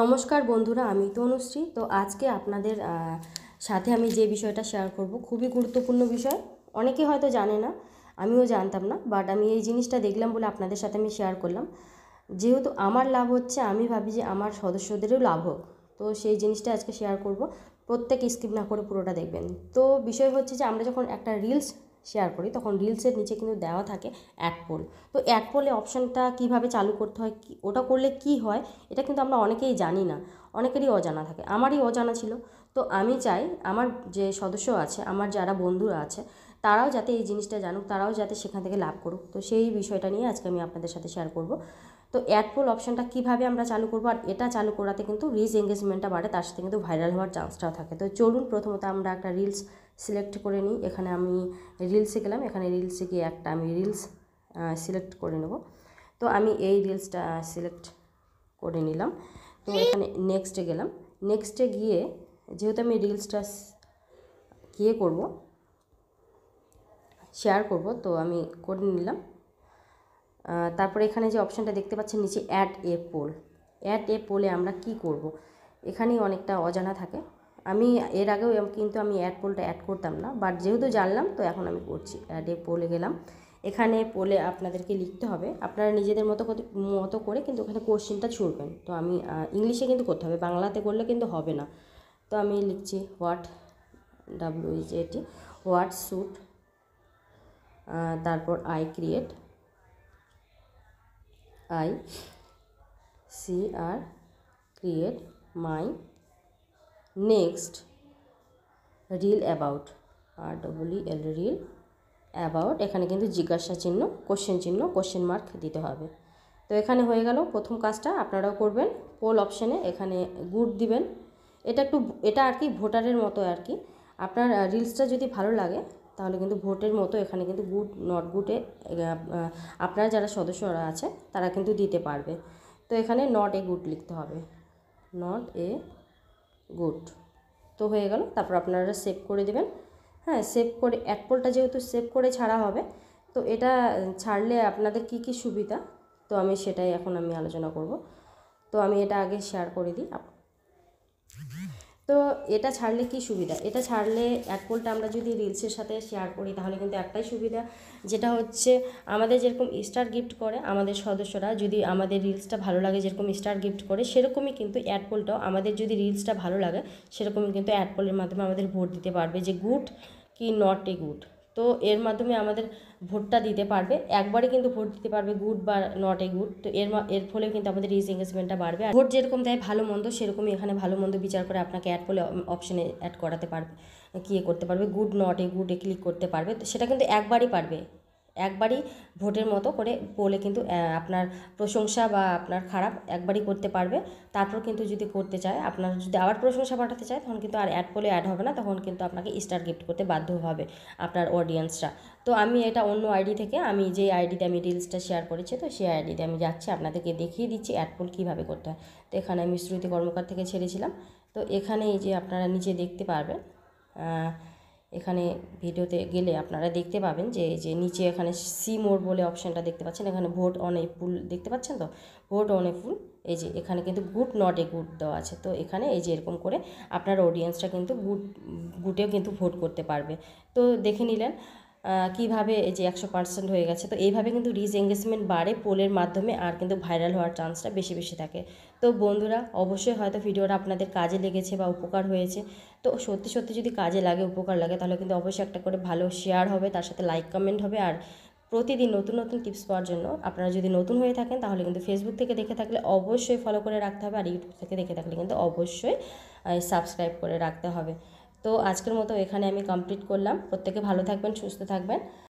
নমস্কার বন্ধুরা, আমি তনুশ্রী। তো আজকে আপনাদের সাথে আমি যে বিষয়টা শেয়ার করব খুবই গুরুত্বপূর্ণ বিষয়। অনেকে হয়তো জানে না, আমিও জানতাম না, বাট আমি এই জিনিসটা দেখলাম বলে আপনাদের সাথে আমি শেয়ার করলাম। যেহেতু আমার লাভ হচ্ছে, আমি ভাবি যে আমার সদস্যদেরও লাভ হোক, তো সেই জিনিসটা আজকে শেয়ার করব। প্রত্যেক স্কিপ না করে পুরোটা দেখবেন। তো বিষয় হচ্ছে যে আমরা যখন একটা রিলস শেয়ার করি তখন রিলসের নিচে কিন্তু দেওয়া থাকে অ্যাড পোল। তো অ্যাড পোলে অপশানটা কীভাবে চালু করতে হয়, ওটা করলে কি হয়, এটা কিন্তু আমরা অনেকেই জানি না, অনেকেরই অজানা থাকে, আমারই অজানা ছিল। তো আমি চাই আমার যে সদস্য আছে, আমার যারা বন্ধুরা আছে, তারাও যাতে এই জিনিসটা জানুক, তারাও যাতে সেখান থেকে লাভ করুক। তো সেই বিষয়টা নিয়ে আজকে আমি আপনাদের সাথে শেয়ার করব। তো অ্যাড পোল অপশানটা কীভাবে আমরা চালু করবো, আর এটা চালু করাতে কিন্তু রিচ এঙ্গেজমেন্টটা বাড়ে, তার সাথে কিন্তু ভাইরাল হওয়ার চান্সটাও থাকে। তো চলুন প্রথমত আমরা একটা রিলস সিলেক্ট করে নিই। এখানে আমি রিলসে গেলাম, এখানে রিলসে গিয়ে একটা আমি রিলস সিলেক্ট করে নেব। তো আমি এই রিলসটা সিলেক্ট করে নিলাম। তো এখানে নেক্সটে গেলাম, নেক্সটে গিয়ে যেহেতু আমি রিলসটা করব, শেয়ার করব, তো আমি করে নিলাম। তারপরে এখানে যে অপশানটা দেখতে পাচ্ছেন নিচে add a poll, add a পোলে আমরা কি করব, এখানেই অনেকটা অজানা থাকে। আমি এর আগেও কিন্তু আমি অ্যাড পোলটা অ্যাড করতাম না, বাট যেহেতু জানলাম তো এখন আমি করছি। অ্যাড এ পোলে গেলাম, এখানে পোলে আপনাদেরকে লিখতে হবে, আপনারা নিজেদের মতো করে কিন্তু ওখানে কোশ্চেনটা ছুড়বেন। তো আমি ইংলিশে কিন্তু করতে হবে, বাংলাতে করলে কিন্তু হবে না। তো আমি লিখছি হোয়াট, WHAT, হোয়াট শুড, তারপর I create, create my next reel about, REEL about, এখানে কিন্তু জিজ্ঞাসা চিহ্ন, কোশ্চেন চিহ্ন, কোশ্চেন মার্ক দিতে হবে। তো এখানে হয়ে গেল প্রথম কাজটা, আপনারাও করবেন। পোল অপশানে এখানে গুড দিবেন, এটা আর কি ভোটারের মতো আর কি। আপনার রিলসটা যদি ভালো লাগে তাহলে কিন্তু ভোটের মতো এখানে কিন্তু গুড নট গুডে আপনার যারা সদস্যরা আছে তারা কিন্তু দিতে পারবে। তো এখানে নট এ গুড লিখতে হবে, নট এ গুড। তো হয়ে গেল, তারপর আপনারা সেভ করে দেবেন। হ্যাঁ, সেভ করে অ্যাড পোলটা যেহেতু সেভ করে ছাড়া হবে, তো এটা ছাড়লে আপনাদের কি কি সুবিধা, তো আমি সেটাই এখন আলোচনা করব। তো আমি এটা আগে শেয়ার করে দিই। তো এটা ছাড়লে কি সুবিধা, এটা ছাড়লে অ্যাড পোলটা আমরা যদি রিলসের সাথে শেয়ার করি তাহলে কিন্তু একটাই সুবিধা, যেটা হচ্ছে আমাদের যেরকম স্টার গিফট করে আমাদের সদস্যরা, যদি আমাদের রিলসটা ভালো লাগে যেরকম স্টার গিফট করে, সেরকমই কিন্তু অ্যাড পোলটাও আমাদের যদি রিলসটা ভালো লাগে সেরকমই কিন্তু অ্যাড পোলের মাধ্যমে আমাদের ভোট দিতে পারবে যে গুড কি নট এ গুড। তো এর মাধ্যমে আমাদের ভোটটা দিতে পারবে, একবারে কিন্তু ভোট দিতে পারবে গুড বা নট এ গুড। তো এর ফলে কিন্তু আমাদের রিচ এঙ্গেজমেন্টটা বাড়বে। আর ভোট যেরকম দেয় ভালো মন্দ, সেরকমই এখানে ভালো মন্দ বিচার করে আপনাকে অ্যাড পোলে অপশানে অ্যাড করাতে পারবে, করতে পারবে গুড নট এ গুডে ক্লিক করতে পারবে। তো সেটা কিন্তু একবারই পারবে, একবারই ভোটের মতো করে বলে কিন্তু আপনার প্রশংসা বা আপনার খারাপ একবারই করতে পারবে। তারপর কিন্তু যদি করতে চায়, আপনার যদি আবার প্রশংসা পাঠাতে চায়, তখন কিন্তু আর অ্যাড পোলে অ্যাড হবে না, তখন কিন্তু আপনাকে স্টার গিফট করতে বাধ্য হবে আপনার অডিয়েন্সরা। তো আমি এটা অন্য আইডি থেকে, আমি যে আইডিতে আমি রিলসটা শেয়ার করেছি, তো সেই আইডিতে আমি যাচ্ছি, আপনাদেরকে দেখিয়ে দিচ্ছি অ্যাড পোল কীভাবে করতে হয়। তো এখানে আমি শ্রুতি কর্মকার থেকে ছেড়েছিলাম। তো এখানে এই যে আপনারা নিচে দেখতে পারবেন, এখানে ভিডিওতে গেলে আপনারা দেখতে পাবেন যে এই যে নিচে এখানে সি মোর বলে অপশানটা দেখতে পাচ্ছেন, এখানে ভোট অন এ ফুল দেখতে পাচ্ছেন, তো ভোট অন এ ফুল, এই যে এখানে কিন্তু গুড নট এ গুড দেওয়া আছে। তো এখানে এই যে এরকম করে আপনার অডিয়েন্সরা কিন্তু গুডেও কিন্তু ভোট করতে পারবে। তো দেখে নিলেন কীভাবে এই যে 100% হয়ে গেছে। তো এইভাবে কিন্তু রিচ এঙ্গেজমেন্ট বাড়ে পোলের মাধ্যমে, আর কিন্তু ভাইরাল হওয়ার চান্সটা বেশি বেশি থাকে। তো বন্ধুরা, অবশ্যই হয়তো ভিডিওটা আপনাদের কাজে লেগেছে বা উপকার হয়েছে। তো সত্যি সত্যি যদি কাজে লাগে, উপকার লাগে, তাহলে কিন্তু অবশ্যই একটা করে ভালো শেয়ার হবে, তার সাথে লাইক কমেন্ট হবে। আর প্রতিদিন নতুন নতুন টিপস পাওয়ার জন্য আপনারা যদি নতুন হয়ে থাকেন তাহলে কিন্তু ফেসবুক থেকে দেখে থাকলে অবশ্যই ফলো করে রাখতে হবে, আর ইউটিউব থেকে দেখে থাকলে কিন্তু অবশ্যই সাবস্ক্রাইব করে রাখতে হবে। তো আজকের মতো এখানে আমি কমপ্লিট করলাম। প্রত্যেকে ভালো থাকবেন, সুস্থ থাকবেন।